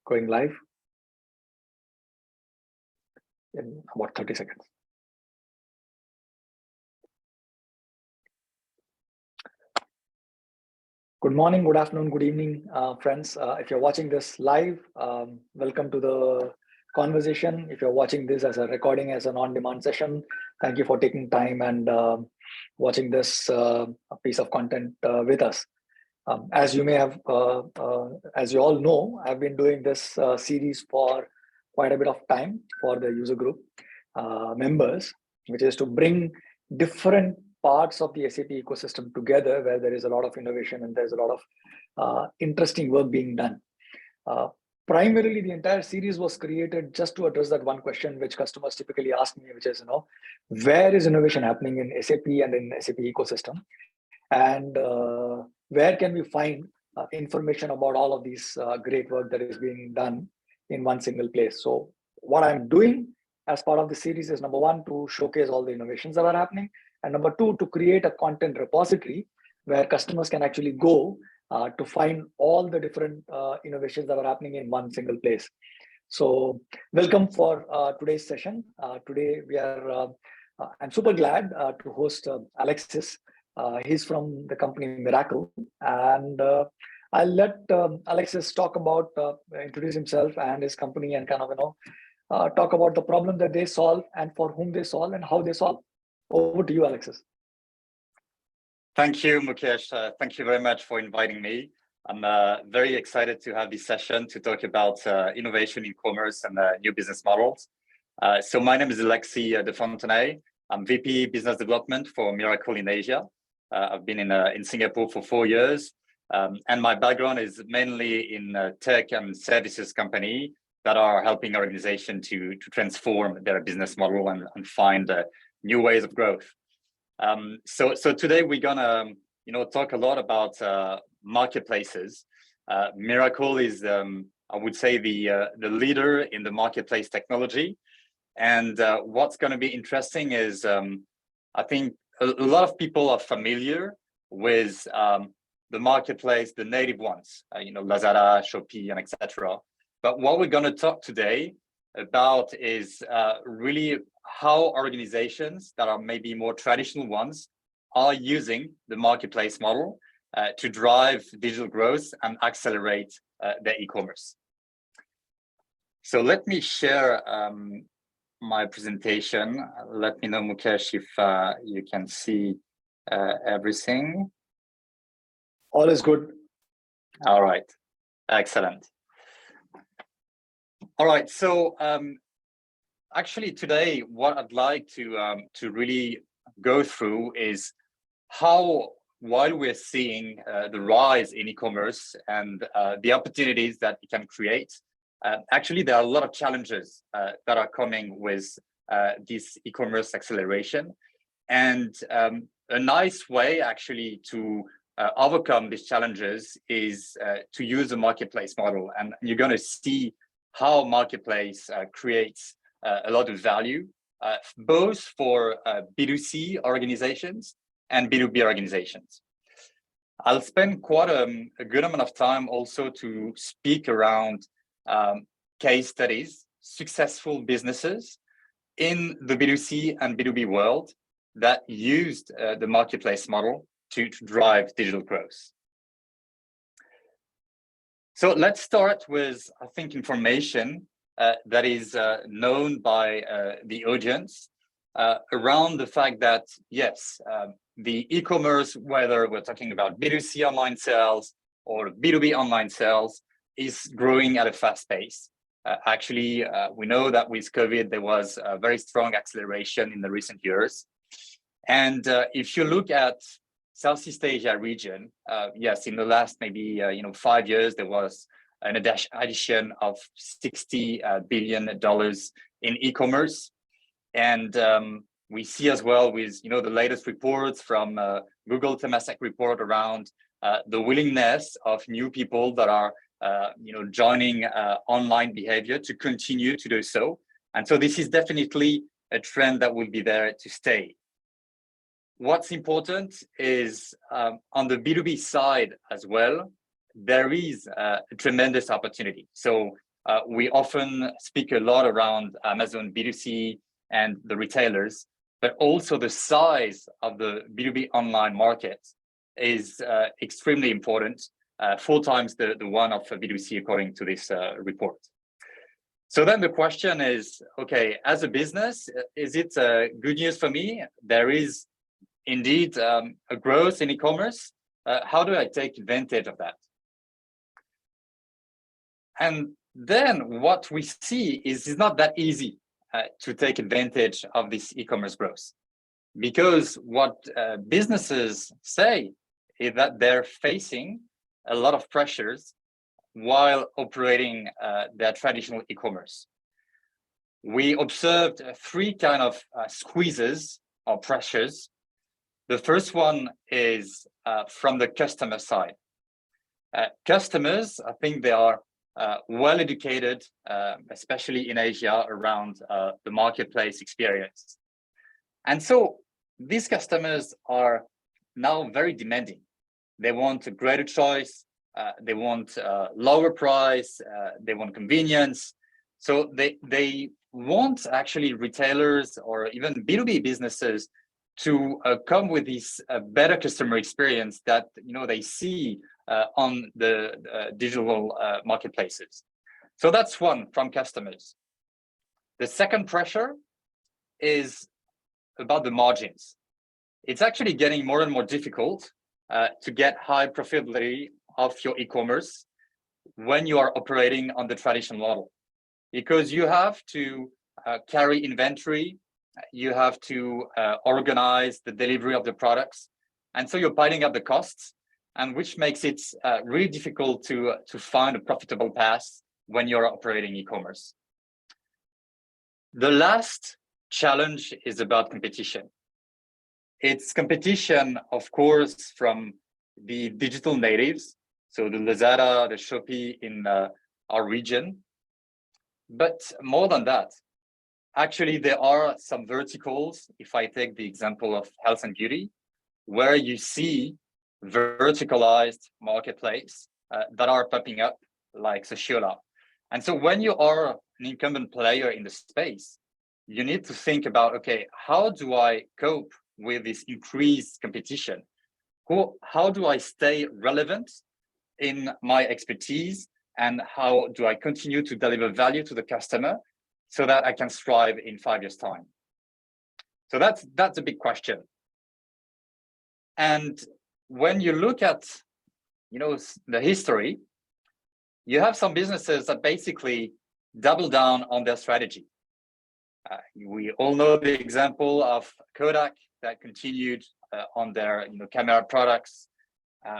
Going live in about 30 seconds. Good morning, good afternoon, good evening, friends. If you're watching this live, welcome to the conversation. If you're watching this as a recording, as an on-demand session, thank you for taking time and watching this piece of content with us. As you may have, as you all know, I've been doing this series for quite a bit of time for the user group members, which is to bring different parts of the SAP ecosystem together, where there is a lot of innovation and there's a lot of interesting work being done. Primarily, the entire series was created just to address that one question, which customers typically ask me, which is, where is innovation happening in SAP and in SAP ecosystem? And where can we find information about all of these great work that is being done in one single place? So what I'm doing as part of the series is, number one, to showcase all the innovations that are happening, and number two, to create a content repository where customers can actually go to find all the different innovations that are happening in one single place. So welcome for today's session. Today we are, I'm super glad to host Alexis. He's from the company Mirakl, and I'll let Alexis talk about, introduce himself and his company, and kind of, talk about the problem that they solve and for whom they solve and how they solve. Over to you, Alexis. Thank you, Mukesh. Thank you very much for inviting me. I'm very excited to have this session to talk about innovation in commerce and new business models. So my name is Alexis de Fontenay. I'm VP Business Development for Mirakl in Asia. I've been in Singapore for 4 years, and my background is mainly in tech and services company that are helping organizations to transform their business model and find new ways of growth. So today we're gonna talk a lot about marketplaces. Mirakl is I would say the leader in the marketplace technology, and what's going to be interesting is I think a lot of people are familiar with the marketplace, the native ones, Lazada, Shopee, and etc. But what we're going to talk today about is really how organizations that are maybe more traditional ones are using the marketplace model to drive digital growth and accelerate their e-commerce. So let me share my presentation. Let me know, Mukesh, if you can see everything. All is good. All right, excellent. All right, so actually today, what I'd like to really go through is how, while we're seeing the rise in e-commerce and the opportunities that it can create, actually there are a lot of challenges that are coming with this e-commerce acceleration. And a nice way actually to overcome these challenges is to use a marketplace model. And you're going to see how marketplace creates a lot of value, both for B2C organizations and B2B organizations. I'll spend quite a good amount of time also to speak around case studies, successful businesses in the B2C and B2B world that used the marketplace model to drive digital growth. So let's start with, I think, information that is known by the audience around the fact that, yes, the e-commerce, whether we're talking about B2C online sales or B2B online sales, is growing at a fast pace. Actually, we know that with COVID, there was a very strong acceleration in the recent years. And if you look at Southeast Asia region, yes, in the last maybe 5 years, there was an addition of $60 billion in e-commerce. And we see as well with the latest reports from Google Temasek report around the willingness of new people that are joining online behavior to continue to do so. And so this is definitely a trend that will be there to stay. What's important is on the B2B side as well, there is a tremendous opportunity. So We often speak a lot around Amazon B2C and the retailers, but also the size of the B2B online market is extremely important, 4 times the one of B2C according to this report. So then the question is, okay, as a business, is it good news for me? There is indeed a growth in e-commerce. How do I take advantage of that? And then what we see is it's not that easy to take advantage of this e-commerce growth, because what businesses say is that they're facing a lot of pressures while operating their traditional e-commerce. We observed 3 kind of squeezes or pressures. The first one is from the customer side. Customers, I think they are well educated, especially in Asia, around the marketplace experience. And so these customers are now very demanding. They want a greater choice, they want lower price, they want convenience. So they want actually retailers or even B2B businesses to come with this better customer experience that they see on the digital marketplaces. So that's one from customers. The second pressure is about the margins. It's actually getting more and more difficult to get high profitability of your e-commerce when you are operating on the traditional model, because you have to carry inventory, you have to organize the delivery of the products, and so you're piling up the costs, and which makes it really difficult to find a profitable path when you're operating e-commerce. The last challenge is about competition. It's competition, of course, from the digital natives, so the Lazada, the Shopee in our region. But more than that, actually, there are some verticals, if I take the example of health and beauty, where you see verticalized marketplace that are popping up like Sociola. And so when you are an incumbent player in the space, you need to think about, okay, how do I cope with this increased competition? How do I stay relevant in my expertise, and how do I continue to deliver value to the customer so that I can strive in 5 years' time? So that's a big question. And when you look at the history, you have some businesses that basically double down on their strategy. We all know the example of Kodak that continued on their camera products.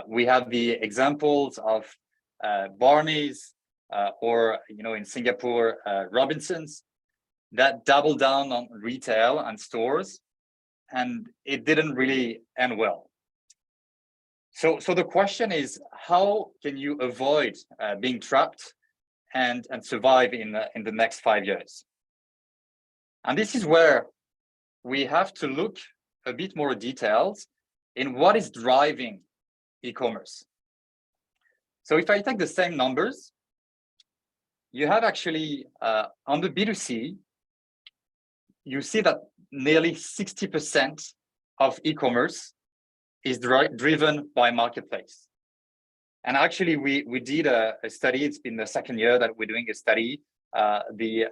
We have the examples of Barney's or in Singapore, Robinson's, that doubled down on retail and stores, and it didn't really end well. So the question is, how can you avoid being trapped and survive in the next 5 years? And this is where we have to look a bit more detailed in what is driving e-commerce. So if I take the same numbers, you have actually on the B2C, you see that nearly 60% of e-commerce is driven by marketplace. And actually, we did a study. It's been the second year that we're doing a study, the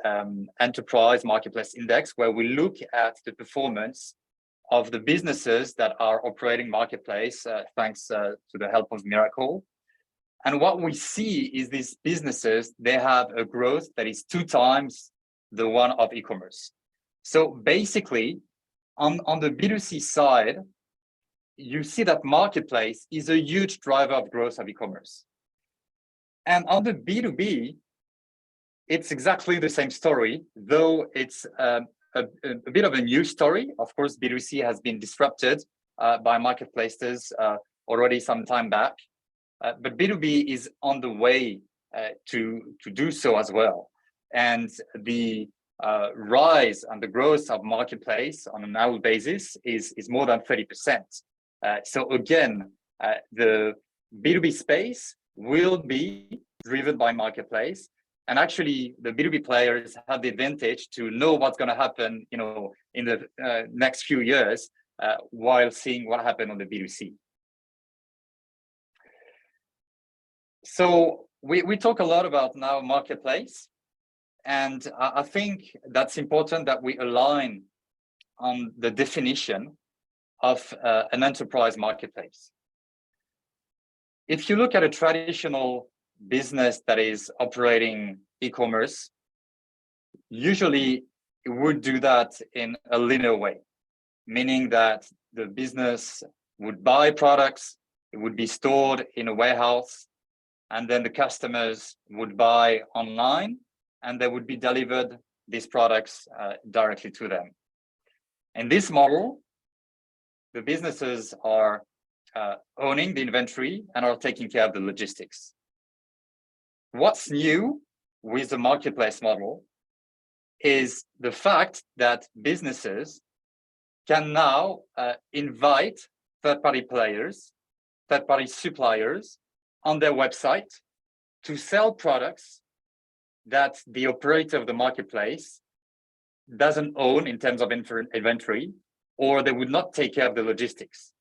Enterprise Marketplace Index, where we look at the performance of the businesses that are operating marketplace, thanks to the help of Mirakl. And what we see is these businesses, they have a growth that is 2 times the one of e-commerce. So basically, on the B2C side, you see that marketplace is a huge driver of growth of e-commerce. And on the B2B, it's exactly the same story, though it's a bit of a new story. Of course, B2C has been disrupted by marketplaces already some time back, but B2B is on the way to do so as well. And the rise and the growth of marketplace on an annual basis is more than 30%. So again, the B2B space will be driven by marketplace, And actually, the B2B players have the advantage to know what's going to happen, in the next few years, while seeing what happened on the B2C. So we talk a lot about now marketplace, and I think that's important that we align on the definition of an enterprise marketplace. If you look at a traditional business that is operating e-commerce, usually it would do that in a linear way, meaning that the business would buy products, it would be stored in a warehouse, and then the customers would buy online, and they would be delivered these products directly to them. In this model, the businesses are owning the inventory and are taking care of the logistics. What's new with the marketplace model is the fact that businesses can now invite third-party players, third-party suppliers on their website to sell products that the operator of the marketplace doesn't own in terms of inventory, or they would not take care of the logistics.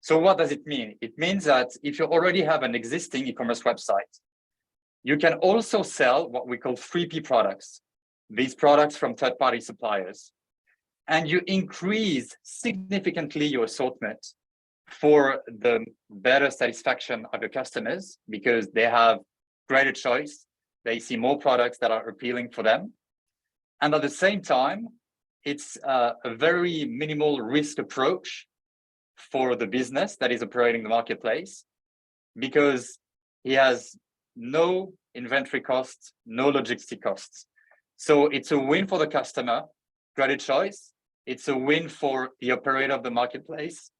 So what does it mean? It means that if you already have an existing e-commerce website, you can also sell what we call 3P products, these products from third-party suppliers, and you increase significantly your assortment for the better satisfaction of your customers, because they have greater choice, they see more products that are appealing for them. And at the same time, it's a very minimal risk approach for the business that is operating the marketplace, because he has no inventory costs, no logistic costs. So it's a win for the customer, greater choice. It's a win for the operator of the marketplace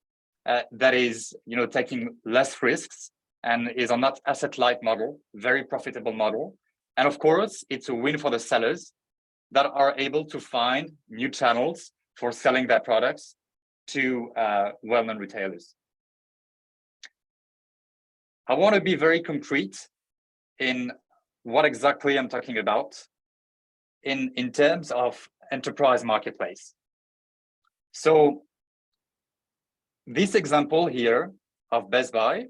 that is, taking less risks and is on that asset-light model, very profitable model. And of course, it's a win for the sellers that are able to find new channels for selling their products to well-known retailers. I want to be very concrete in what exactly I'm talking about in terms of enterprise marketplace. So this example here of Best Buy,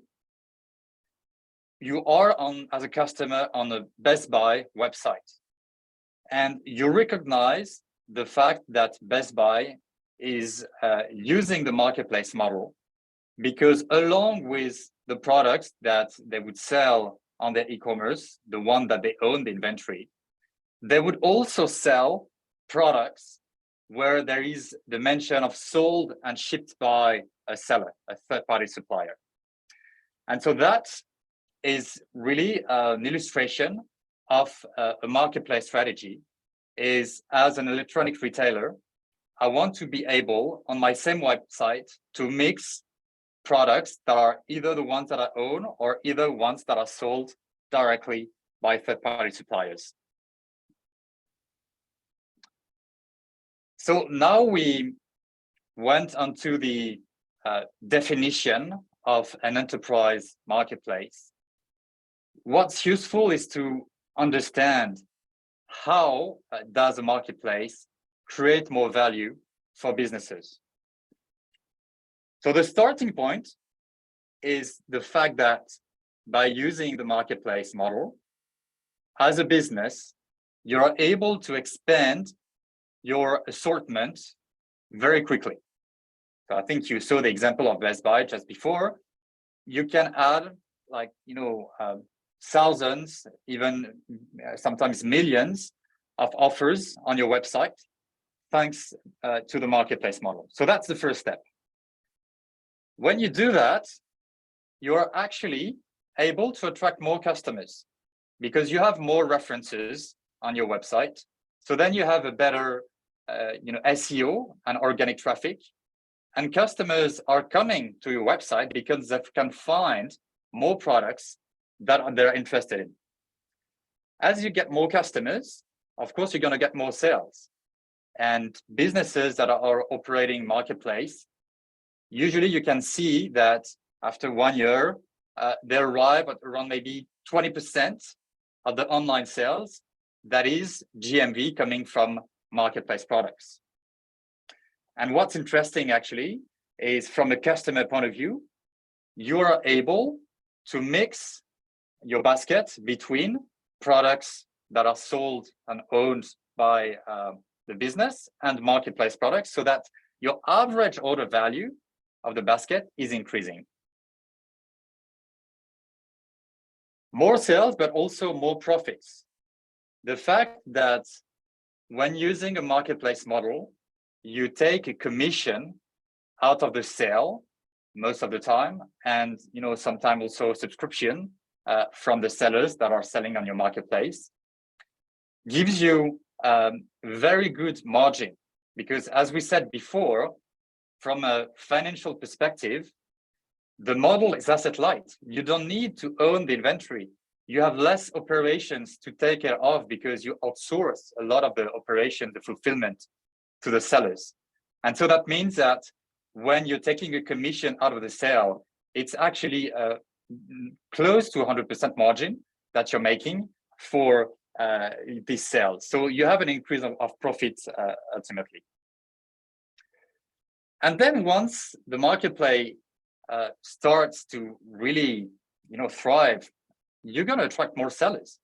you are as a customer on the Best Buy website, and you recognize the fact that Best Buy is using the marketplace model, because along with the products that they would sell on their e-commerce, the one that they own the inventory, they would also sell products where there is the mention of sold and shipped by a seller, a third-party supplier. And so that is really an illustration of a marketplace strategy. Is as an electronic retailer, I want to be able on my same website to mix products that are either the ones that I own or either ones that are sold directly by third-party suppliers. So now we went onto the definition of an enterprise marketplace. What's useful is to understand how does a marketplace create more value for businesses. So the starting point is the fact that by using the marketplace model, as a business, you're able to expand your assortment very quickly. So I think you saw the example of Best Buy just before. You can add thousands, even sometimes millions of offers on your website, thanks to the marketplace model. So that's the first step. When you do that, you're actually able to attract more customers because you have more references on your website. So then you have a better SEO and organic traffic, and customers are coming to your website because they can find more products that they're interested in. As you get more customers, of course, you're going to get more sales. And businesses that are operating marketplace, usually you can see that after 1 year, they arrive at around maybe 20% of the online sales, that is GMV coming from marketplace products. And what's interesting actually is from a customer point of view, you are able to mix your basket between products that are sold and owned by the business and marketplace products, so that your average order value of the basket is increasing. More sales, but also more profits. The fact that when using a marketplace model, you take a commission out of the sale most of the time, and sometimes also a subscription from the sellers that are selling on your marketplace, gives you very good margin. Because as we said before, from a financial perspective, the model is asset light. You don't need to own the inventory. You have less operations to take care of because you outsource a lot of the operation, the fulfillment, to the sellers. And so that means that when you're taking a commission out of the sale, it's actually close to 100% margin that you're making for this sale. So you have an increase of profits ultimately. And then once the marketplace starts to really thrive, you're going to attract more sellers,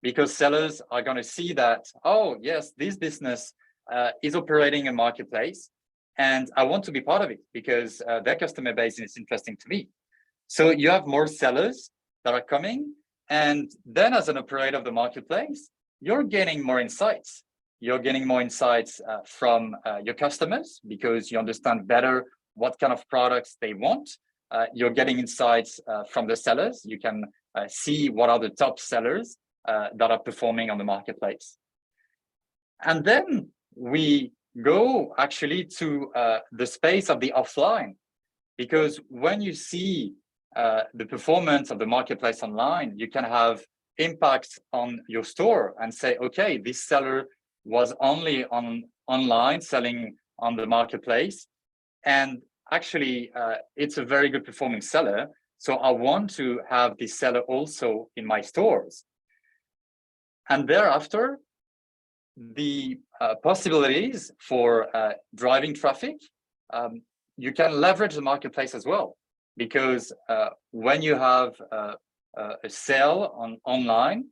because sellers are going to see that, oh yes, this business is operating a marketplace and I want to be part of it because their customer base is interesting to me. So you have more sellers that are coming, and then as an operator of the marketplace, you're getting more insights. You're getting more insights from your customers because you understand better what kind of products they want. You're getting insights from the sellers. You can see what are the top sellers that are performing on the marketplace. And then we go actually to the space of the offline, because when you see the performance of the marketplace online, you can have impact on your store and say, okay, this seller was only online selling on the marketplace, and actually it's a very good performing seller, so I want to have this seller also in my stores. And thereafter, the possibilities for driving traffic, you can leverage the marketplace as well, because when you have a sale online,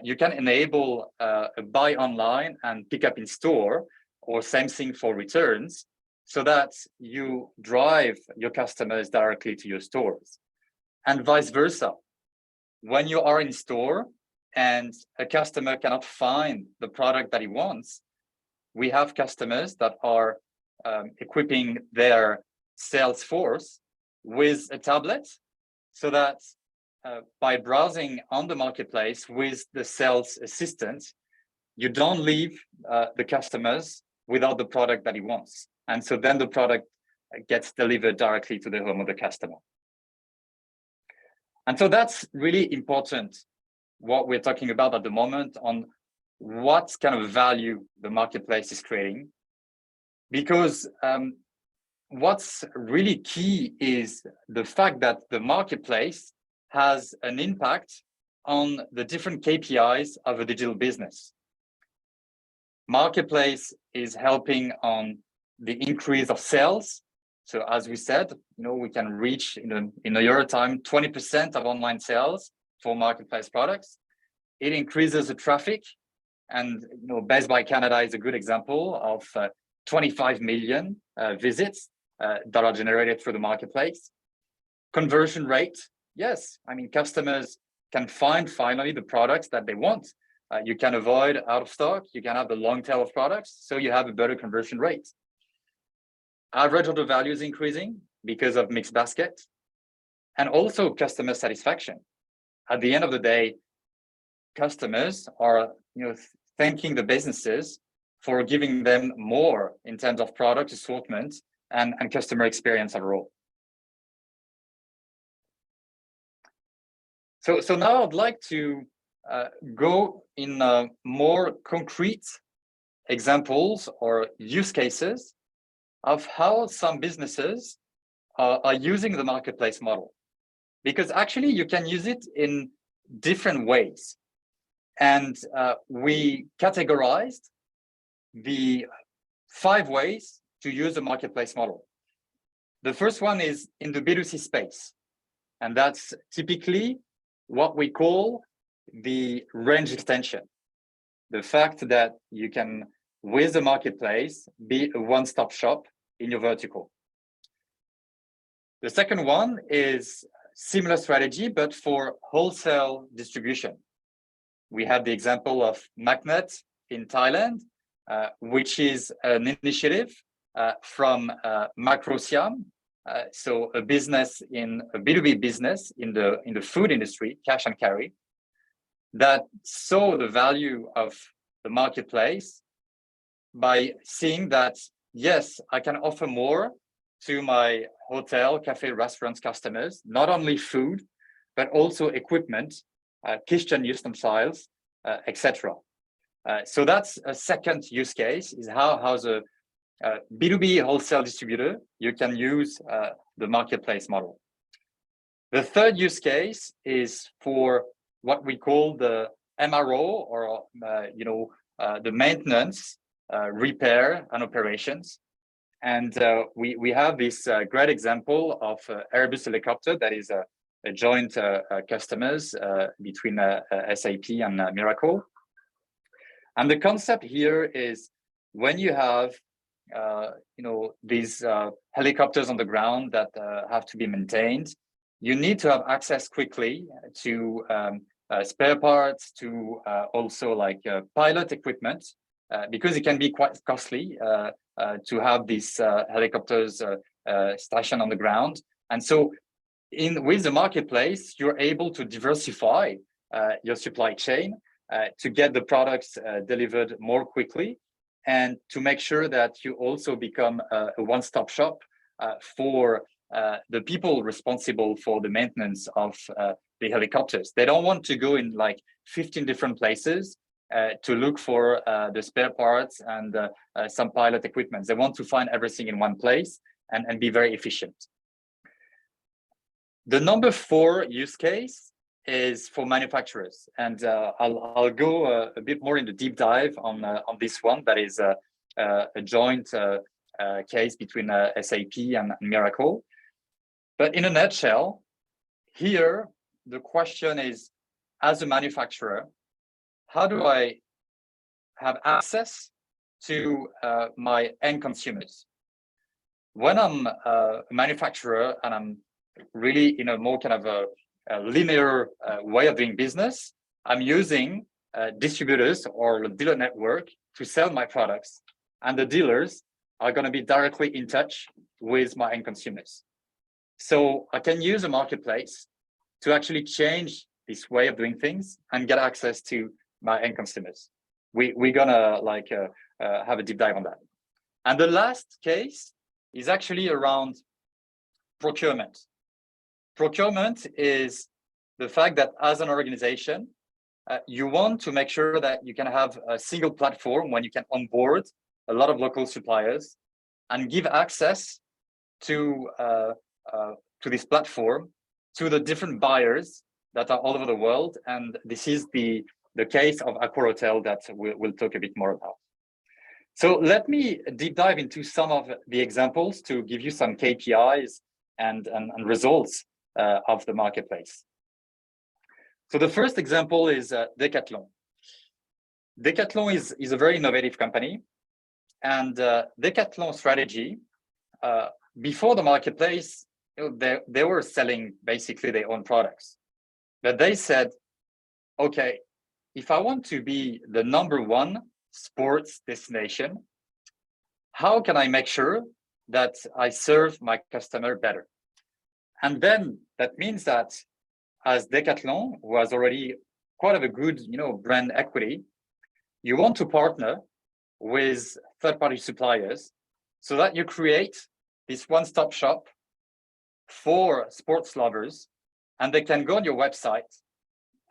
you can enable a buy online and pick up in store, or same thing for returns, so that you drive your customers directly to your stores. And vice versa. When you are in store and a customer cannot find the product that he wants, we have customers that are equipping their sales force with a tablet, so that by browsing on the marketplace with the sales assistant, you don't leave the customers without the product that he wants. And so then the product gets delivered directly to the home of the customer. And so that's really important, what we're talking about at the moment, on what kind of value the marketplace is creating. Because what's really key is the fact that the marketplace has an impact on the different KPIs of a digital business. Marketplace is helping on the increase of sales. So as we said, we can reach in a year time 20% of online sales for marketplace products. It increases the traffic, and Best Buy Canada is a good example of 25 million visits that are generated through the marketplace. Conversion rate, yes, customers can find finally the products that they want. You can avoid out of stock, you can have the long tail of products, so you have a better conversion rate. Average order value is increasing because of mixed basket, and also customer satisfaction. At the end of the day, customers are thanking the businesses for giving them more in terms of product assortment and customer experience overall. So now I'd like to go in more concrete examples or use cases of how some businesses are using the marketplace model. Because actually you can use it in different ways. And we categorized the 5 ways to use a marketplace model. The first one is in the B2C space, and that's typically what we call the range extension. The fact that you can, with the marketplace, be a one-stop shop in your vertical. The second one is similar strategy, but for wholesale distribution. We have the example of Magnet in Thailand, which is an initiative from Mirakl, so a business in a B2B business in the food industry, cash and carry, that saw the value of the marketplace by seeing that, yes, I can offer more to my hotel, cafe, restaurants customers, not only food, but also equipment, kitchen utensils, etc. So that's a second use case, is how as a B2B wholesale distributor, you can use the marketplace model. The third use case is for what we call the MRO, or the maintenance, repair and operations. And we have this great example of Airbus helicopter that is a joint customers between SAP and Mirakl. And the concept here is when you have these helicopters on the ground that have to be maintained, you need to have access quickly to spare parts, to also like pilot equipment, because it can be quite costly to have these helicopters stationed on the ground. And so with the marketplace, you're able to diversify your supply chain to get the products delivered more quickly, and to make sure that you also become a one-stop shop for the people responsible for the maintenance of the helicopters. They don't want to go in like 15 different places to look for the spare parts and some pilot equipment. They want to find everything in one place and be very efficient. The number 4 use case is for manufacturers, and I'll go a bit more in the deep dive on this one. That is a joint case between SAP and Mirakl. But in a nutshell, here the question is, as a manufacturer, how do I have access to my end consumers? When I'm a manufacturer and I'm really in a more kind of a linear way of doing business, I'm using distributors or a dealer network to sell my products, and the dealers are going to be directly in touch with my end consumers. So I can use a marketplace to actually change this way of doing things and get access to my end consumers. We're gonna like have a deep dive on that. And the last case is actually around procurement. Procurement is the fact that as an organization, you want to make sure that you can have a single platform when you can onboard a lot of local suppliers and give access to this platform to the different buyers that are all over the world. And this is the case of Accor Hotel that we'll talk a bit more about. So let me deep dive into some of the examples to give you some KPIs and results of the marketplace. So the first example is Decathlon. Decathlon is a very innovative company, and Decathlon strategy, before the marketplace, they were selling basically their own products. But they said, okay, if I want to be the #1 sports destination, how can I make sure that I serve my customer better? And then that means that as Decathlon was already quite of a good, brand equity, you want to partner with third-party suppliers so that you create this one-stop shop for sports lovers, and they can go on your website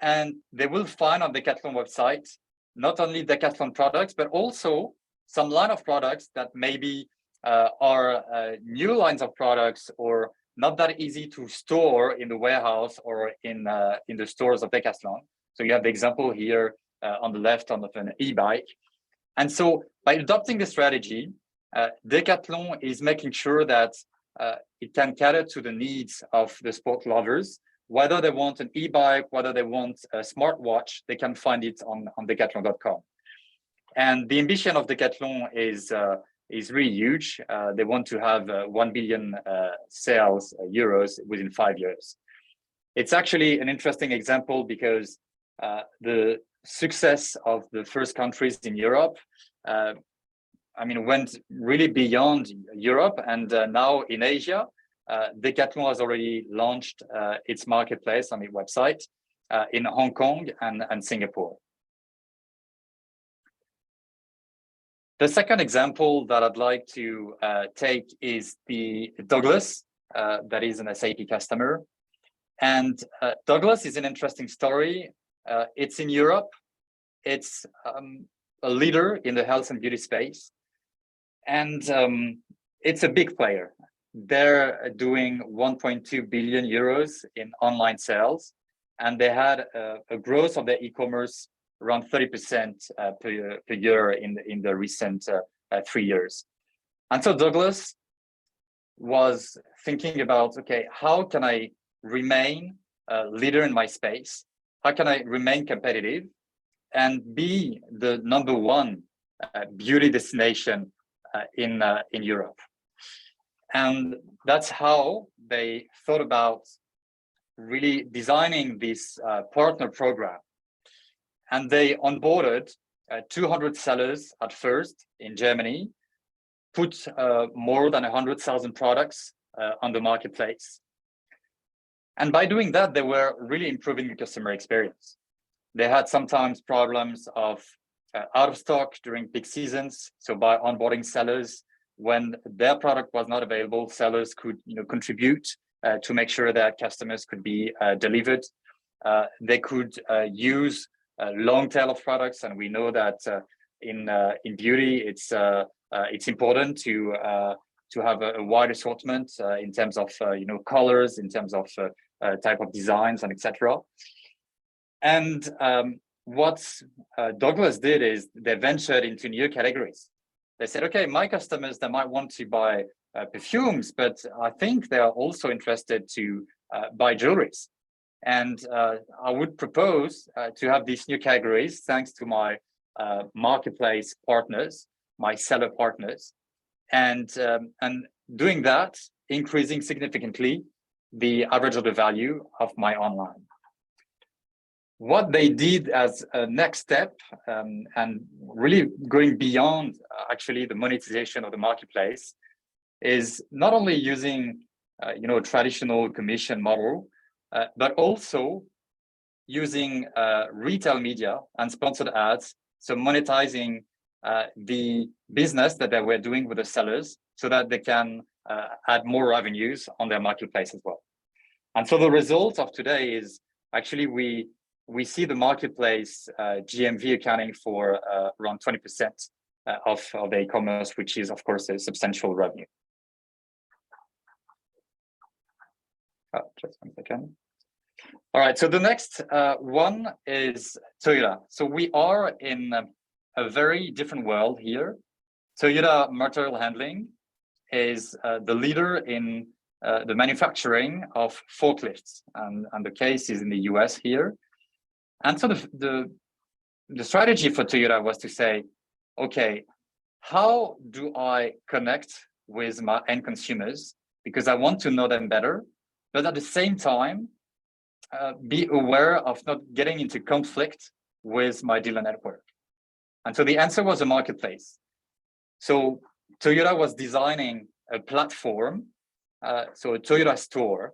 and they will find on Decathlon website not only Decathlon products, but also some line of products that maybe are new lines of products or not that easy to store in the warehouse or in the stores of Decathlon. So you have the example here on the left of an e-bike. And so by adopting the strategy, Decathlon is making sure that it can cater to the needs of the sport lovers. Whether they want an e-bike, whether they want a smartwatch, they can find it on decathlon.com. And the ambition of Decathlon is really huge. They want to have 1 billion sales euros within 5 years. It's actually an interesting example because the success of the first countries in Europe, went really beyond Europe, and now in Asia, Decathlon has already launched its marketplace on its website in Hong Kong and Singapore. The second example that I'd like to take is the Dulux, that is an SAP customer. And Dulux is an interesting story. It's in Europe. It's a leader in the health and beauty space. And it's a big player. They're doing 1.2 billion euros in online sales. And they had a growth of their e-commerce around 30% per year in the recent 3 years. And so Dulux was thinking about, okay, how can I remain a leader in my space? How can I remain competitive and be the #1 beauty destination in Europe? And that's how they thought about really designing this partner program. And they onboarded 200 sellers at first in Germany, put more than 100,000 products on the marketplace. And by doing that, they were really improving the customer experience. They had sometimes problems of out of stock during peak seasons. So by onboarding sellers, when their product was not available, sellers could contribute to make sure that customers could be delivered. They could use a long tail of products, and we know that in beauty, it's important to have a wide assortment in terms of colors, in terms of type of designs, and etc. And what Dulux did is they ventured into new categories. They said, okay, my customers, they might want to buy perfumes, but I think they are also interested to buy jewelries. And I would propose to have these new categories thanks to my marketplace partners, my seller partners, and doing that, increasing significantly the average order value of my online. What they did as a next step, and really going beyond actually the monetization of the marketplace, is not only using a traditional commission model, but also using retail media and sponsored ads, so monetizing the business that they were doing with the sellers so that they can add more revenues on their marketplace as well. And so the result of today is actually we see the marketplace GMV accounting for around 20% of the e-commerce, which is of course a substantial revenue. Just one second. All right, so the next one is Toyota. So we are in a very different world here. Toyota Material Handling is the leader in the manufacturing of forklifts, and the case is in the US here. And so the strategy for Toyota was to say, okay, how do I connect with my end consumers? Because I want to know them better, but at the same time, be aware of not getting into conflict with my dealer network. And so the answer was a marketplace. So Toyota was designing a platform, so a Toyota store,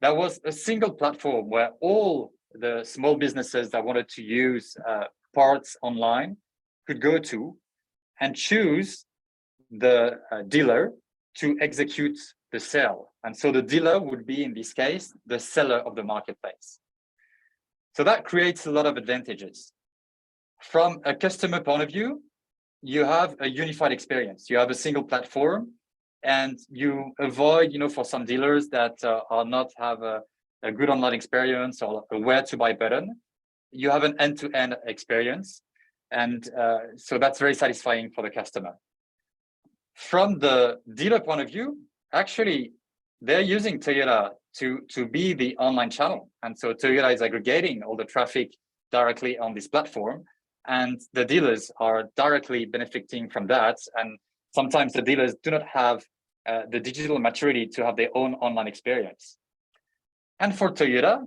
that was a single platform where all the small businesses that wanted to use parts online could go to and choose the dealer to execute the sale. And so the dealer would be, in this case, the seller of the marketplace. So that creates a lot of advantages. From a customer point of view, you have a unified experience. You have a single platform, and you avoid, for some dealers that are not have a good online experience or a where to buy button, you have an end-to-end experience. And so that's very satisfying for the customer. From the dealer point of view, actually, they're using Toyota to be the online channel. And so Toyota is aggregating all the traffic directly on this platform, and the dealers are directly benefiting from that. And sometimes the dealers do not have the digital maturity to have their own online experience. And for Toyota,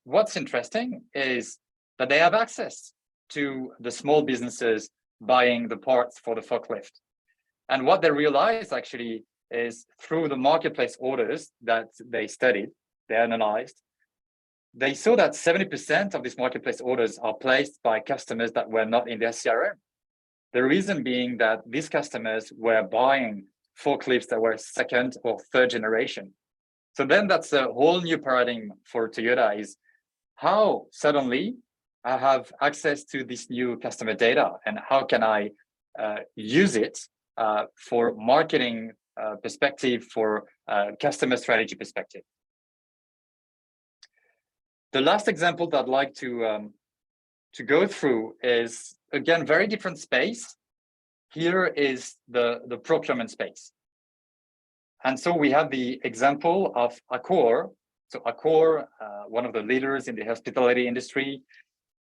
what's interesting is that they have access to the small businesses buying the parts for the forklift. And what they realized actually is through the marketplace orders that they studied, they analyzed, they saw that 70% of these marketplace orders are placed by customers that were not in their CRM. The reason being that these customers were buying forklifts that were second or third generation. So then that's a whole new paradigm for Toyota, is how suddenly I have access to this new customer data, and how can I use it for marketing perspective, for customer strategy perspective. The last example that I'd like to go through is, again, very different space. Here is the procurement space. And so we have the example of Accor. So Accor, one of the leaders in the hospitality industry,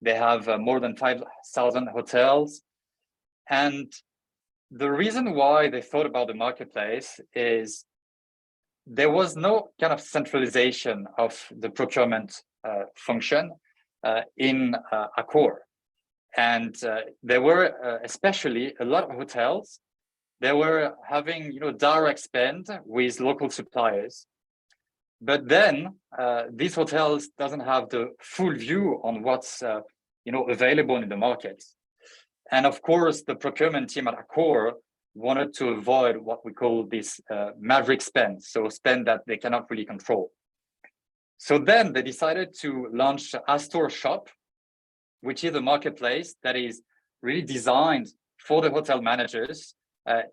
they have more than 5,000 hotels. And the reason why they thought about the marketplace is there was no kind of centralization of the procurement function in Accor. And there were especially a lot of hotels. They were having direct spend with local suppliers. But then these hotels doesn't have the full view on what's available in the market. And of course, the procurement team at Accor wanted to avoid what we call this maverick spend, so spend that they cannot really control. So then they decided to launch Astor Shop, which is a marketplace that is really designed for the hotel managers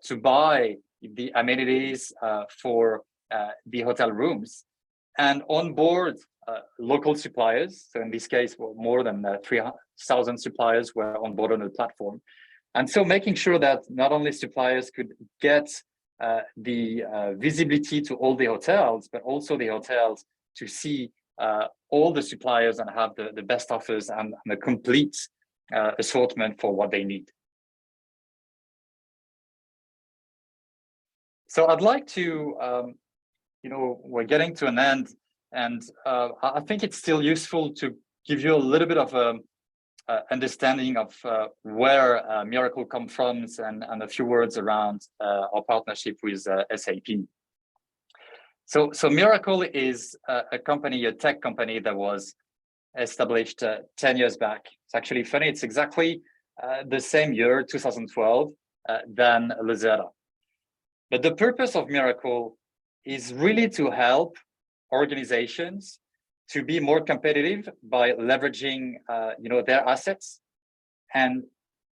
to buy the amenities for the hotel rooms and onboard local suppliers. So in this case, more than 3,000 suppliers were on board on the platform. And so making sure that not only suppliers could get the visibility to all the hotels, but also the hotels to see all the suppliers and have the best offers and a complete assortment for what they need. So I'd like to, we're getting to an end, and I think it's still useful to give you a little bit of understanding of where Mirakl comes from, and a few words around our partnership with SAP. So Mirakl is a company, a tech company that was established 10 years back. It's actually funny, it's exactly the same year, 2012, than Lazada. But the purpose of Mirakl is really to help organizations to be more competitive by leveraging their assets and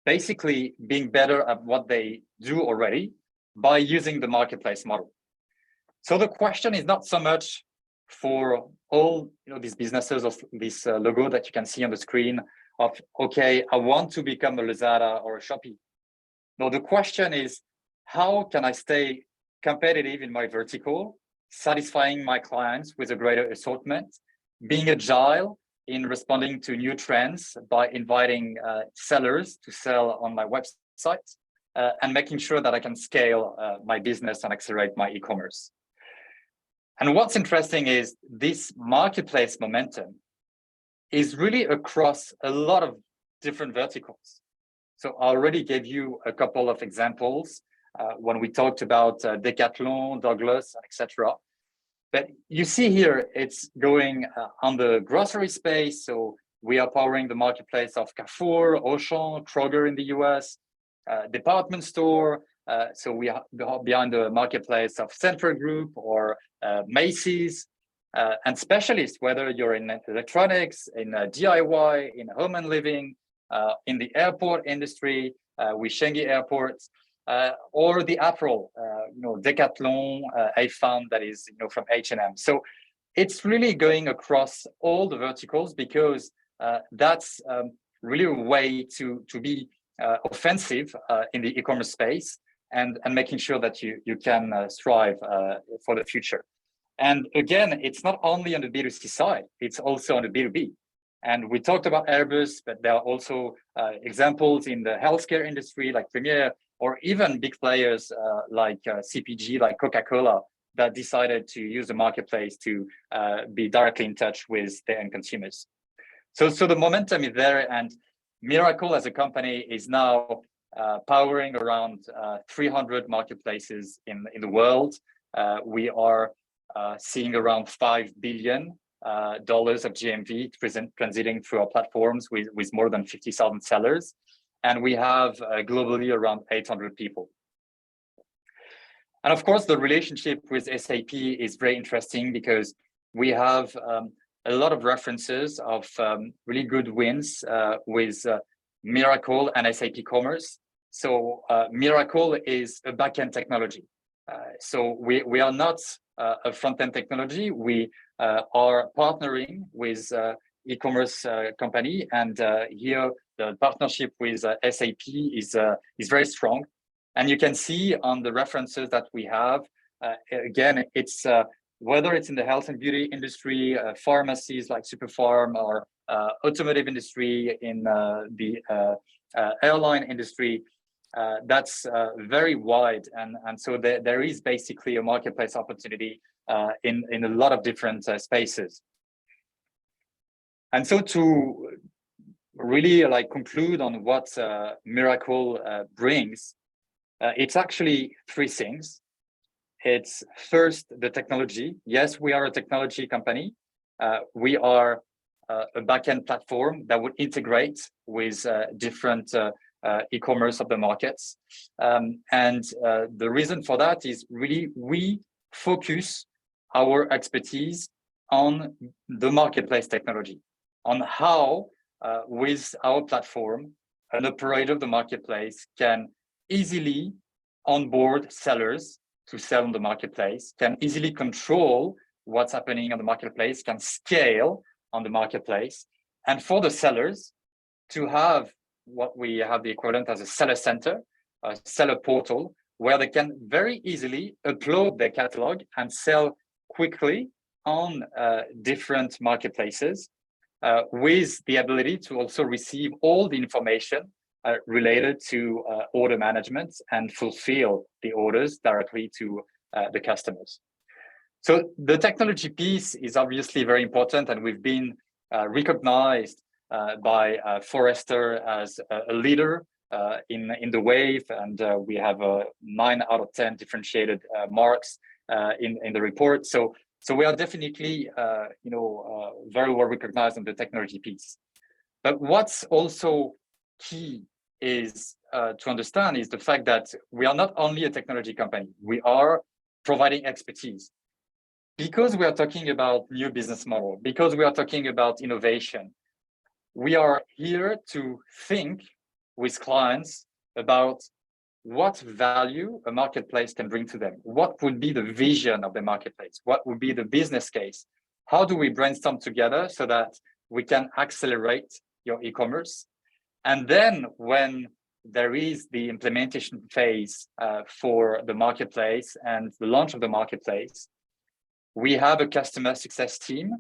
basically being better at what they do already by using the marketplace model. So the question is not so much for all these businesses of this logo that you can see on the screen of, okay, I want to become a Lazada or a Shopee. No, the question is, how can I stay competitive in my vertical, satisfying my clients with a greater assortment, being agile in responding to new trends by inviting sellers to sell on my website, and making sure that I can scale my business and accelerate my e-commerce. And what's interesting is this marketplace momentum is really across a lot of different verticals. So I already gave you a couple of examples when we talked about Decathlon, Dulux, etc. But you see here, it's going on the grocery space. So we are powering the marketplace of Carrefour, Auchan, Kroger in the US, department store. So we are behind the marketplace of Central Group or Macy's, and specialists, whether you're in electronics, in DIY, in home and living, in the airport industry, with Shanghai Airports, or the apparel, Decathlon, I found that is, from H&M. So it's really going across all the verticals because that's really a way to be offensive in the e-commerce space and making sure that you can strive for the future. And again, it's not only on the B2C side, it's also on the B2B. And we talked about Airbus, but there are also examples in the healthcare industry like Premier, or even big players like CPG, like Coca-Cola, that decided to use the marketplace to be directly in touch with their end consumers. So the momentum is there, and Mirakl as a company is now powering around 300 marketplaces in the world. We are seeing around $5 billion of GMV transiting through our platforms with more than 50,000 sellers. And we have globally around 800 people. And of course, the relationship with SAP is very interesting because we have a lot of references of really good wins with Mirakl and SAP Commerce. So Mirakl is a backend technology. So we are not a front-end technology. We are partnering with e-commerce company, and here the partnership with SAP is very strong. And you can see on the references that we have, again, it's whether it's in the health and beauty industry, pharmacies like Superpharm, or automotive industry, in the airline industry, that's very wide. And so there is basically a marketplace opportunity in a lot of different spaces. And so to really conclude on what Mirakl brings, it's actually three things. It's first, the technology. Yes, we are a technology company. We are a backend platform that would integrate with different e-commerce of the markets. And the reason for that is really we focus our expertise on the marketplace technology, on how with our platform, an operator of the marketplace can easily onboard sellers to sell on the marketplace, can easily control what's happening on the marketplace, can scale on the marketplace, and for the sellers to have what we have the equivalent as a seller center, a seller portal, where they can very easily upload their catalog and sell quickly on different marketplaces, with the ability to also receive all the information related to order management and fulfill the orders directly to the customers. So the technology piece is obviously very important, and we've been recognized by Forrester as a leader in the wave, and we have 9 out of 10 differentiated marks in the report. So we are definitely very well recognized on the technology piece. But what's also key is to understand is the fact that we are not only a technology company, we are providing expertise. Because we are talking about new business model, because we are talking about innovation, we are here to think with clients about what value a marketplace can bring to them. What would be the vision of the marketplace? What would be the business case? How do we brainstorm together so that we can accelerate your e-commerce? And then when there is the implementation phase for the marketplace and the launch of the marketplace, we have a customer success team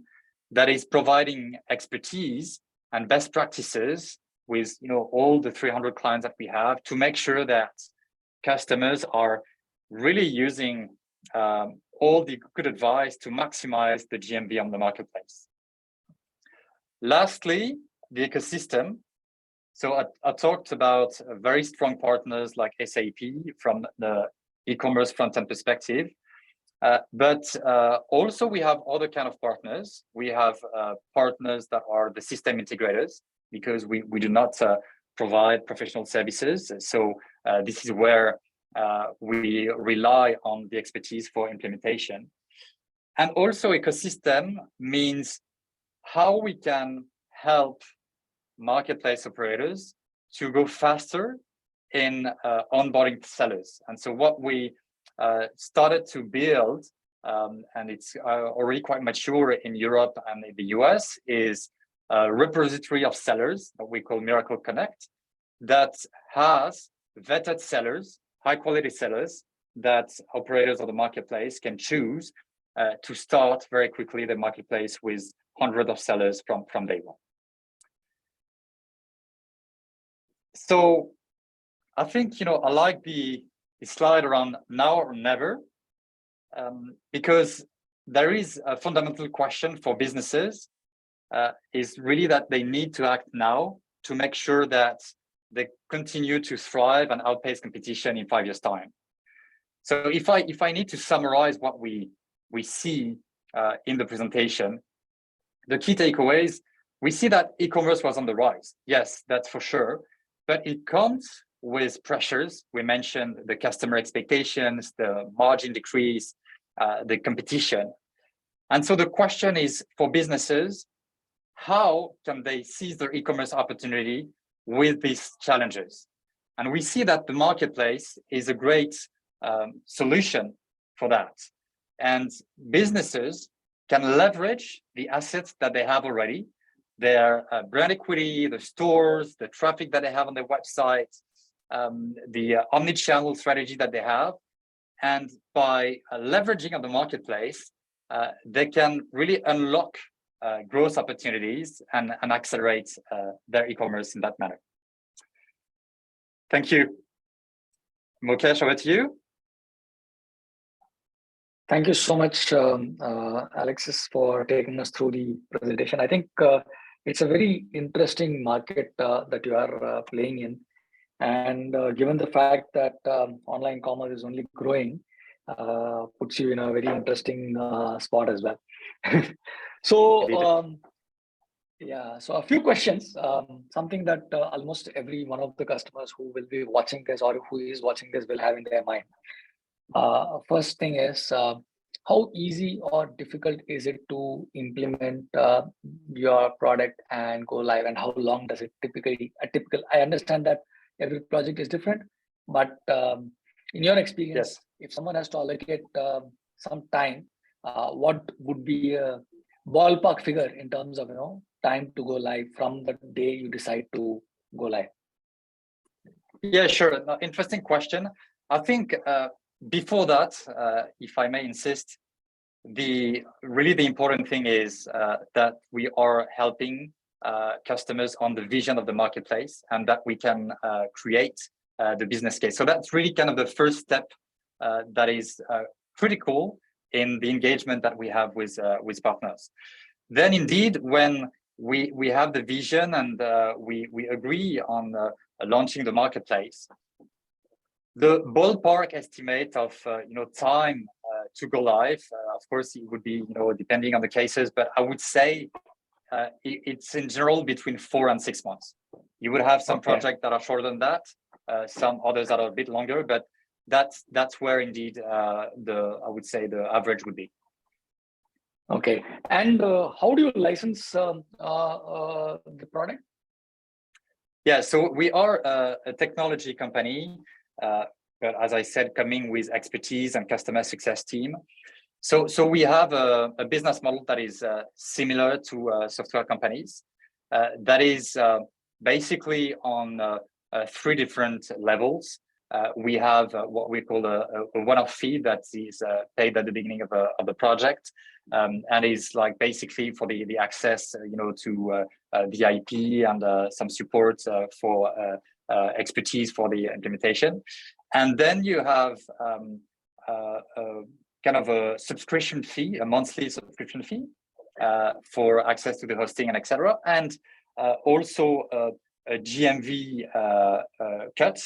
that is providing expertise and best practices with all the 300 clients that we have to make sure that customers are really using all the good advice to maximize the GMV on the marketplace. Lastly, the ecosystem. So I talked about very strong partners like SAP from the e-commerce front-end perspective. But also we have other kind of partners. We have partners that are the system integrators, because we do not provide professional services. So this is where we rely on the expertise for implementation. And also ecosystem means how we can help marketplace operators to go faster in onboarding sellers. And so what we started to build, and it's already quite mature in Europe and in the US, is a repository of sellers that we call Mirakl Connect that has vetted sellers, high quality sellers that operators of the marketplace can choose to start very quickly the marketplace with hundreds of sellers from day one. So I think, I like the slide around now or never, because there is a fundamental question for businesses is really that they need to act now to make sure that they continue to thrive and outpace competition in 5 years' time. So if I need to summarize what we see in the presentation, the key takeaways, we see that e-commerce was on the rise. Yes, that's for sure, but it comes with pressures. We mentioned the customer expectations, the margin decrease, the competition. And so the question is for businesses, how can they seize their e-commerce opportunity with these challenges? And we see that the marketplace is a great solution for that. And businesses can leverage the assets that they have already, their brand equity, the stores, the traffic that they have on their website, the omni-channel strategy that they have. And by leveraging on the marketplace, they can really unlock growth opportunities and accelerate their e-commerce in that manner. Thank you. Mukesh, over to you. Thank you so much, Alexis, for taking us through the presentation. I think it's a very interesting market that you are playing in. And given the fact that online commerce is only growing, puts you in a very interesting spot as well. So, so a few questions, something that almost every one of the customers who will be watching this or who is watching this will have in their mind. First thing is, how easy or difficult is it to implement your product and go live, and how long does it typically, I understand that every project is different, but in your experience, if someone has to allocate some time, what would be a ballpark figure in terms of time to go live from the day you decide to go live? Yeah, sure. No, interesting question. I think before that, if I may insist, the important thing is that we are helping customers on the vision of the marketplace, and that we can create the business case. So that's really kind of the first step that is critical in the engagement that we have with partners. Then indeed, when we have the vision and we agree on launching the marketplace, the ballpark estimate of time to go live, of course, it would be depending on the cases, but I would say it's in general between 4 and 6 months. You would have some projects that are shorter than that, some others that are a bit longer, but that's where indeed I would say the average would be. Okay, and how do you license the product? Yeah, so we are a technology company, but as I said, coming with expertise and customer success team. So we have a business model that is similar to software companies. That is basically on 3 different levels. We have what we call a one-off fee that is paid at the beginning of the project, and is like basically for the access, to the IP and some support for expertise for the implementation. And then you have kind of a subscription fee, a monthly subscription fee for access to the hosting and etc. And also a GMV cut,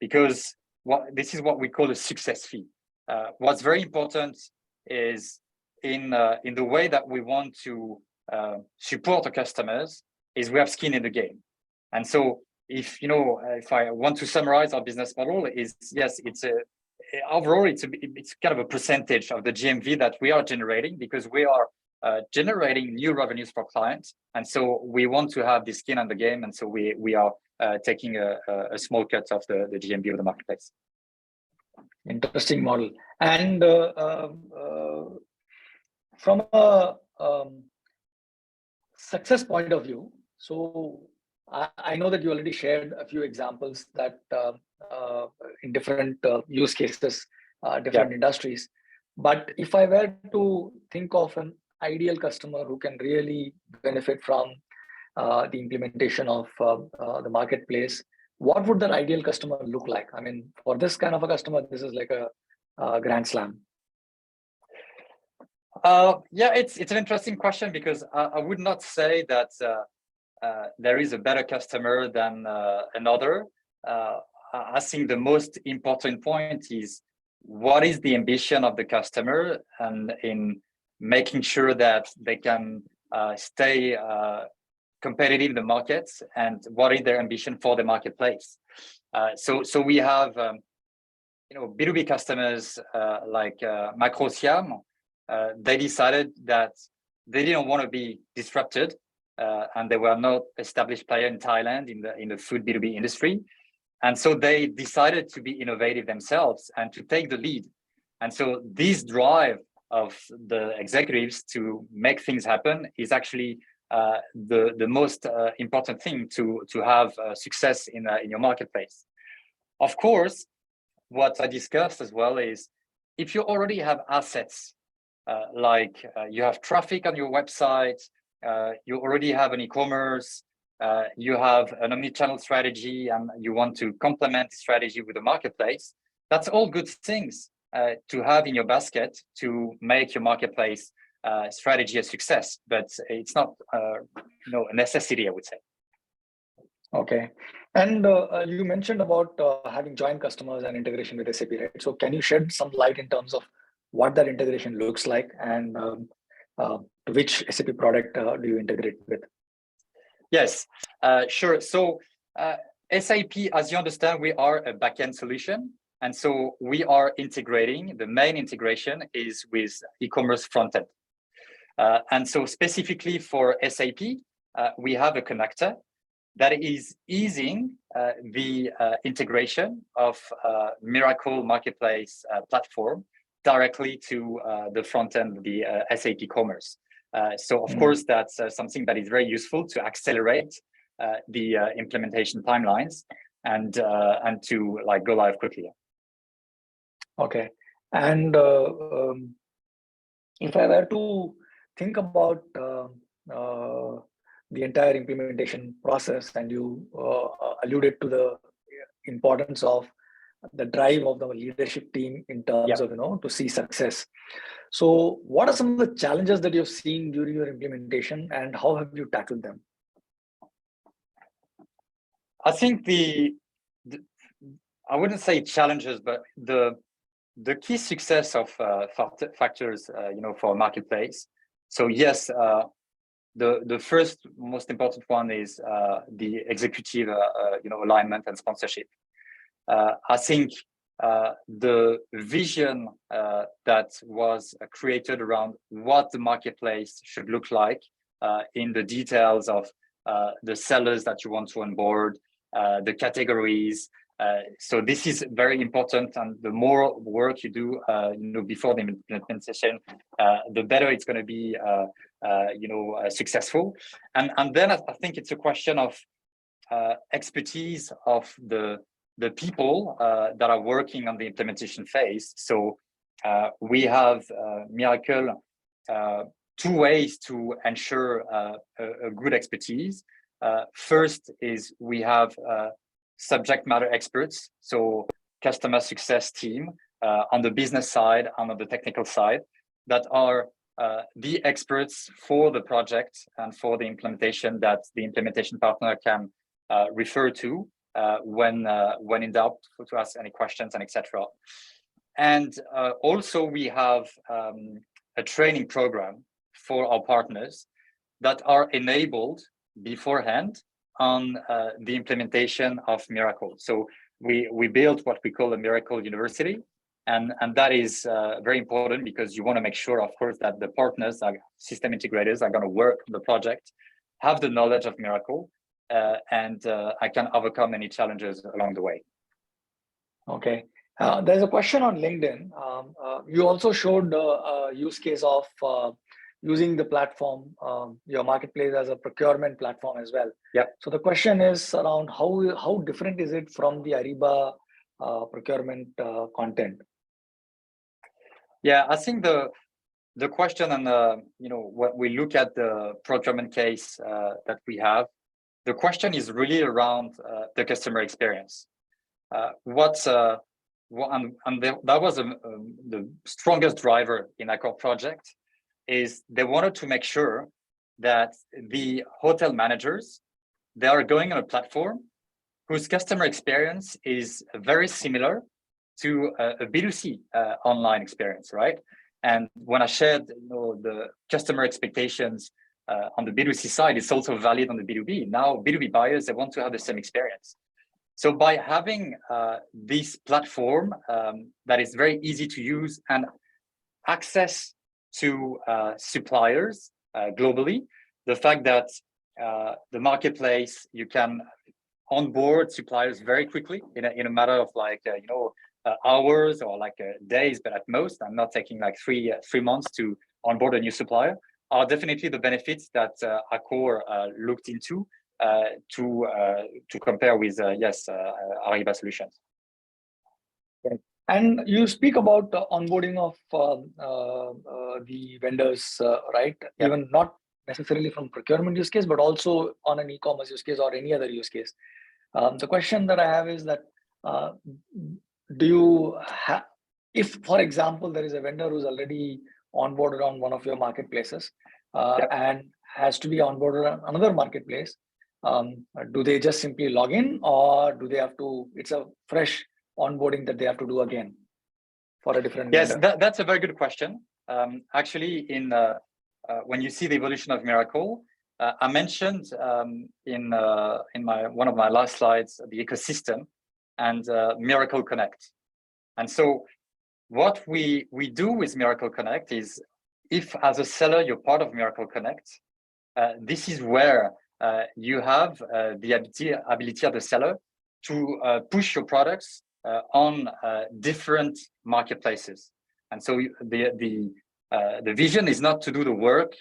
because this is what we call a success fee. What's very important is in the way that we want to support the customers is we have skin in the game. And so if I want to summarize our business model, is yes, overall it's kind of a percentage of the GMV that we are generating, because we are generating new revenues for clients, and so we want to have the skin in the game, and so we are taking a small cut of the GMV of the marketplace. Interesting model. And from a success point of view, so I know that you already shared a few examples that in different use cases, different industries. But if I were to think of an ideal customer who can really benefit from the implementation of the marketplace, what would that ideal customer look like? I mean, for this kind of a customer, this is like a grand slam. Yeah, it's an interesting question, because I would not say that there is a better customer than another. I think the most important point is what is the ambition of the customer, and in making sure that they can stay competitive in the markets, and what is their ambition for the marketplace. So we have B2B customers like Mirakl. They decided that they didn't want to be disrupted, and they were not established player in Thailand in the food B2B industry. And so they decided to be innovative themselves and to take the lead. And so this drive of the executives to make things happen is actually the most important thing to have success in your marketplace. Of course, what I discussed as well is, if you already have assets, like you have traffic on your website, you already have an e-commerce, you have an omni-channel strategy, and you want to complement the strategy with a marketplace, that's all good things to have in your basket to make your marketplace strategy a success. But it's not a necessity, I would say. Okay. And you mentioned about having joint customers and integration with SAP, right? So can you shed some light in terms of what that integration looks like, and which SAP product do you integrate with? Yes, sure. So SAP, as you understand, we are a backend solution. And so we are integrating, the main integration is with e-commerce frontend. And so specifically for SAP, we have a connector that is easing the integration of Mirakl Marketplace platform directly to the front end of the SAP Commerce. So of course, that's something that is very useful to accelerate the implementation timelines and to go live quickly. Okay. And if I were to think about the entire implementation process, and you alluded to the importance of the drive of the leadership team in terms of, to see success. So what are some of the challenges that you've seen during your implementation, and how have you tackled them? I think I wouldn't say challenges, but the key success of factors, for a marketplace. So yes, the first most important one is the executive, alignment and sponsorship. I think the vision that was created around what the marketplace should look like in the details of the sellers that you want to onboard, the categories. So this is very important, and the more work you do, before the implementation, the better it's going to be, successful. And then I think it's a question of expertise of the people that are working on the implementation phase. So we have Mirakl two ways to ensure a good expertise. First is we have subject matter experts, so customer success team on the business side and on the technical side, that are the experts for the project and for the implementation, that the implementation partner can refer to when in doubt, to ask any questions and etc. And also we have a training program for our partners that are enabled beforehand on the implementation of Mirakl. So we built what we call a Mirakl University, and that is very important, because you want to make sure, of course, that the partners, like system integrators, are going to work on the project, have the knowledge of Mirakl, and I can overcome any challenges along the way. Okay. There's a question on LinkedIn. You also showed a use case of using the platform, your marketplace as a procurement platform as well. Yeah. So the question is around how different is it from the Ariba procurement content? Yeah, I think the question and when we look at the procurement case that we have, the question is really around the customer experience. That was the strongest driver in Accor project, is they wanted to make sure that the hotel managers, they are going on a platform whose customer experience is very similar to a B2C online experience, right? And when I shared the customer expectations on the B2C side, it's also valid on the B2B. Now, B2B buyers, they want to have the same experience. So by having this platform that is very easy to use and access to suppliers globally, the fact that the marketplace, you can onboard suppliers very quickly in a matter of hours or days, but at most, I'm not taking like three months to onboard a new supplier, are definitely the benefits that Accor looked into to compare with Ariba solutions. Okay. And you speak about the onboarding of the vendors, right? Yeah. Even not necessarily from procurement use case, but also on an e-commerce use case or any other use case. The question that I have is that do you have, if for example there is a vendor who's already onboarded on one of your marketplaces and has to be onboarded on another marketplace, do they just simply log in, or do they have to, it's a fresh onboarding that they have to do again for a different vendor? Yes, that's a very good question. Actually, when you see the evolution of Mirakl, I mentioned in one of my last slides the ecosystem and Mirakl Connect. And so what we do with Mirakl Connect is, if as a seller you're part of Mirakl Connect, this is where you have the ability of the seller to push your products on different marketplaces. And so the vision is not to do the work,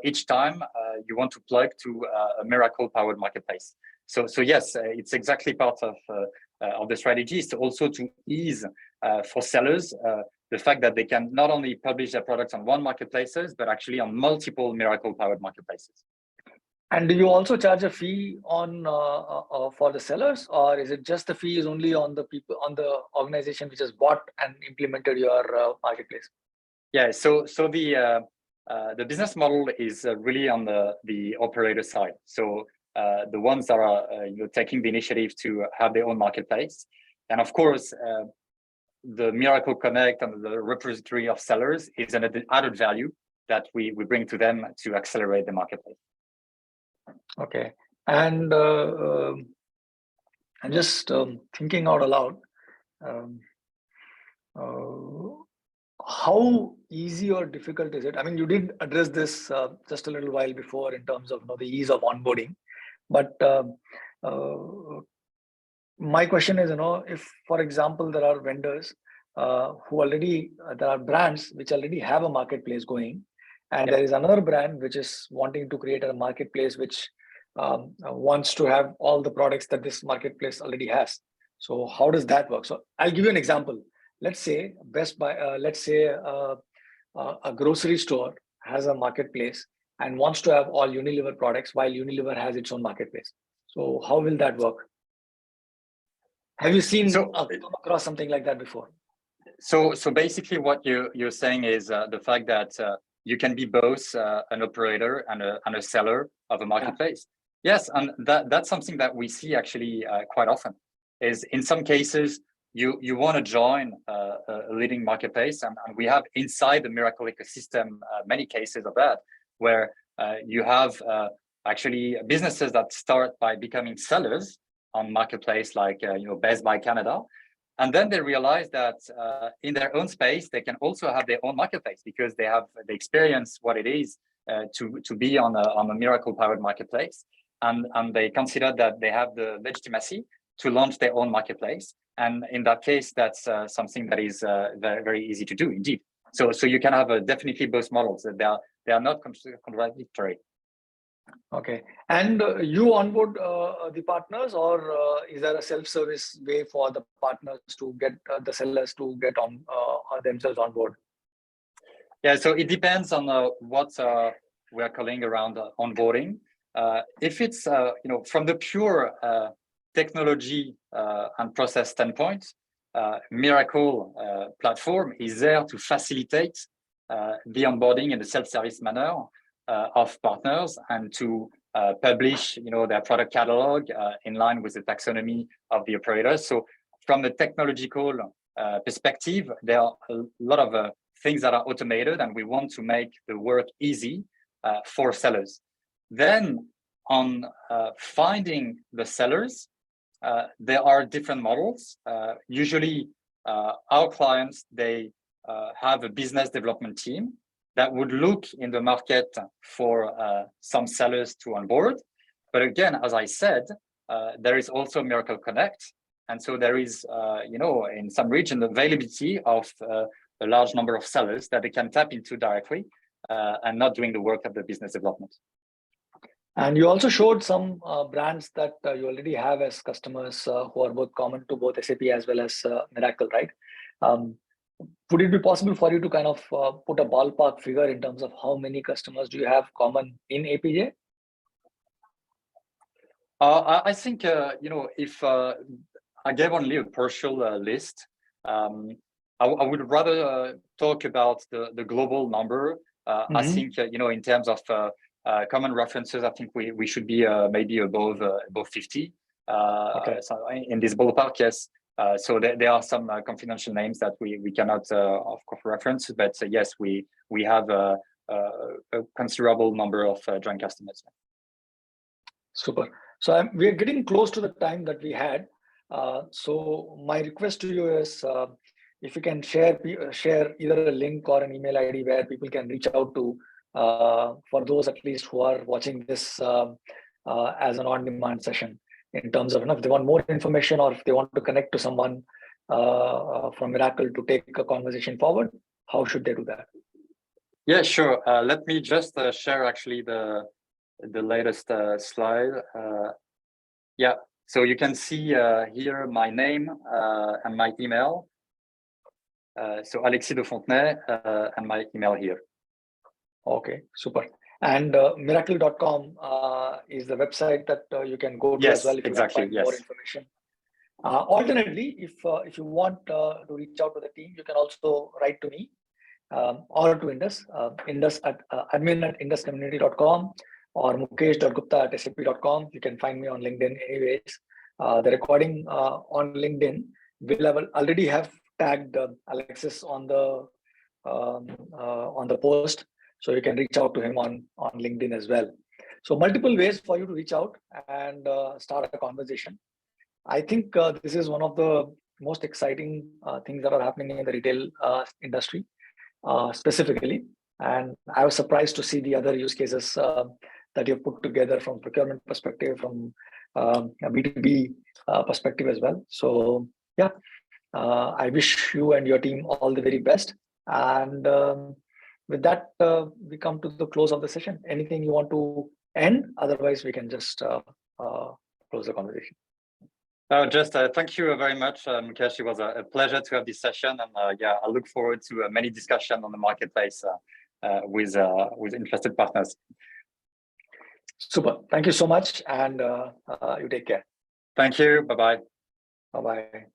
each time you want to plug to a Mirakl powered marketplace. So yes, it's exactly part of the strategy, is to also to ease for sellers the fact that they can not only publish their products on one marketplaces, but actually on multiple Mirakl powered marketplaces. And do you also charge a fee on for the sellers, or is it just the fee is only on the people, on the organization which has bought and implemented your marketplace? Yeah, so the business model is really on the operator side. So the ones that are taking the initiative to have their own marketplace, and of course the Mirakl Connect and the repository of sellers is an added value that we bring to them to accelerate the marketplace. Okay, and I'm just thinking out aloud. How easy or difficult is it? I mean, you did address this just a little while before in terms of the ease of onboarding, but my question is, if, for example, there are vendors who already, there are brands which already have a marketplace going, and there is another brand which is wanting to create a marketplace which wants to have all the products that this marketplace already has. So how does that work? So I'll give you an example. Let's say Best Buy, let's say a grocery store has a marketplace and wants to have all Unilever products while Unilever has its own marketplace. So how will that work? Have you seen come across something like that before? So basically what you're saying is the fact that you can be both an operator and a seller of a marketplace. Yeah. Yes, and that's something that we see actually quite often. Is in some cases you want to join a leading marketplace, and we have inside the Mirakl ecosystem many cases of that, where you have actually businesses that start by becoming sellers on marketplace like Best Buy Canada, and then they realize that in their own space they can also have their own marketplace because they experience what it is to be on a Mirakl powered marketplace, and they consider that they have the legitimacy to launch their own marketplace. And in that case, that's something that is very, very easy to do indeed. So you can have definitely both models. There are they are not contradictory. Okay. And you onboard the partners, or is there a self-service way for the partners to get the sellers to get on themselves on board? Yeah, so it depends on what we are calling around onboarding. If it's from the pure technology and process standpoint, Mirakl platform is there to facilitate the onboarding in a self-service manner of partners and to publish, their product catalog in line with the taxonomy of the operators. So from a technological perspective, there are a lot of things that are automated, and we want to make the work easy for sellers. Then on finding the sellers, there are different models. Usually our clients, they have a business development team that would look in the market for some sellers to onboard. But again, as I said, there is also Mirakl Connect. And so there is, in some region, the availability of a large number of sellers that they can tap into directly and not doing the work of the business development. And you also showed some brands that you already have as customers who are both common to both SAP as well as Mirakl, right? Would it be possible for you to kind of put a ballpark figure in terms of how many customers do you have common in APJ? I think, if I gave only a partial list, I would rather talk about the global number. I think, in terms of common references, I think we should be maybe above 50. Okay. So in this ballpark, yes. So there are some confidential names that we cannot, of course, reference, but yes, we have a considerable number of joint customers. Super. So we are getting close to the time that we had. So my request to you is, if you can share either a link or an email ID where people can reach out to, for those at least who are watching this as an on-demand session, in terms of if they want more information or if they want to connect to someone from Mirakl to take a conversation forward, how should they do that? Yeah, sure. Let me just share actually the latest slide. Yeah, so you can see here my name and my email. So Alexis de Fontenay and my email here. Okay, super. And Mirakl.com is the website that you can go to as well if you want to find more information. Alternately, if you want to reach out to the team, you can also write to me or to Indus, Indus at admin@induscommunity.com or mukesh.gupta@sap.com. You can find me on LinkedIn anyways. The recording on LinkedIn will already have tagged Alexis on the post. So you can reach out to him on LinkedIn as well. So multiple ways for you to reach out and start a conversation. I think this is one of the most exciting things that are happening in the retail industry specifically. And I was surprised to see the other use cases that you've put together from procurement perspective, from a B2B perspective as well. So yeah, I wish you and your team all the very best. And with that, we come to the close of the session. Anything you want to end? Otherwise, we can just close the conversation. Just thank you very much, Mukesh. It was a pleasure to have this session, and yeah, I look forward to many discussions on the marketplace with interested partners. Super. Thank you so much, and you take care. Thank you. Bye-bye. Bye-bye.